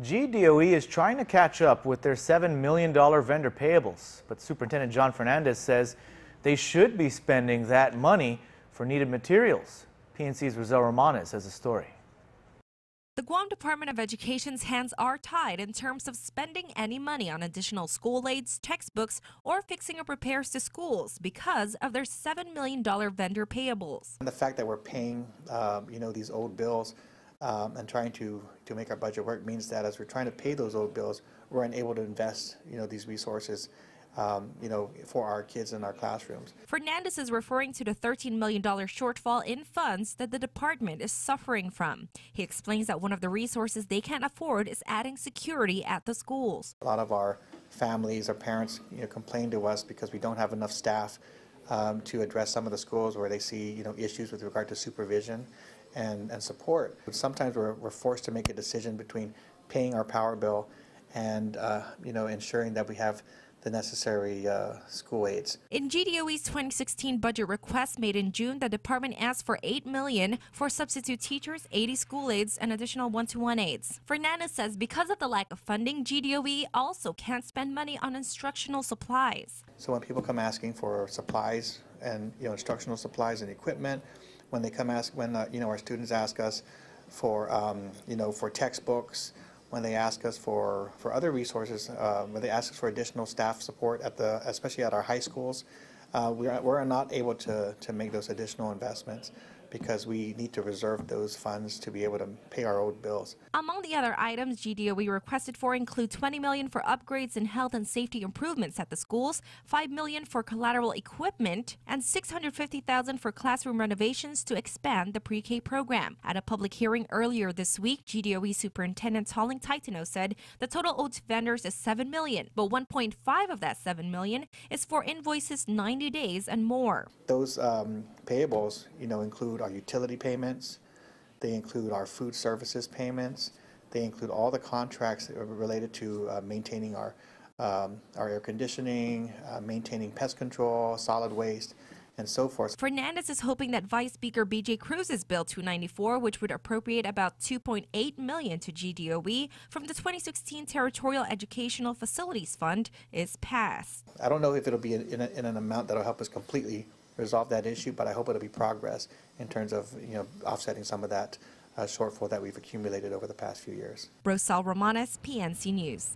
GDOE is trying to catch up with their $7 million vendor payables, but Superintendent John Fernandez says they should be spending that money for needed materials. PNC's Rosel Romanes has a story. The Guam Department of Education's hands are tied in terms of spending any money on additional school aids, textbooks, or fixing up repairs to schools because of their $7 million vendor payables. And the fact that we're paying, these old bills and trying to make our budget work means that as we're trying to pay those old bills, we're unable to invest, these resources, for our kids in our classrooms. Fernandez is referring to the $13 million shortfall in funds that the department is suffering from. He explains that one of the resources they can't afford is adding security at the schools. A lot of our families, our parents, complain to us because we don't have enough staff to address some of the schools where they see, issues with regard to supervision and support. Sometimes we're forced to make a decision between paying our power bill and, ensuring that we have the necessary school aids. In GDOE's 2016 budget request made in June, the department asked for $8 million for substitute teachers, 80 school aids, and additional one-to-one aids. Fernandez says because of the lack of funding, GDOE also can't spend money on instructional supplies. So when people come asking for supplies and instructional supplies and equipment, when they come our students ask us for for textbooks, when they ask us for other resources, when they ask us for additional staff support especially at our high schools, we're not able to make those additional investments because we need to reserve those funds to be able to pay our old bills. Among the other items GDOE requested for include $20 million for upgrades and health and safety improvements at the schools, $5 million for collateral equipment, and $650,000 for classroom renovations to expand the pre-K program. At a public hearing earlier this week, GDOE Superintendent Holling Taitano said the total owed to vendors is $7 million, but $1.5 of that $7 million is for invoices 90 days and more. Those payables, include our utility payments, they include our food services payments, they include all the contracts related to maintaining our air conditioning, maintaining pest control, solid waste, and so forth. Fernandez is hoping that Vice Speaker B.J. Cruz's Bill 294, which would appropriate about $2.8 million to GDOE from the 2016 Territorial Educational Facilities Fund, is passed. I don't know if it'll be in an amount that'll help us completely resolve that issue, but I hope it'll be progress in terms of offsetting some of that shortfall that we've accumulated over the past few years. Rosel Romanes, PNC News.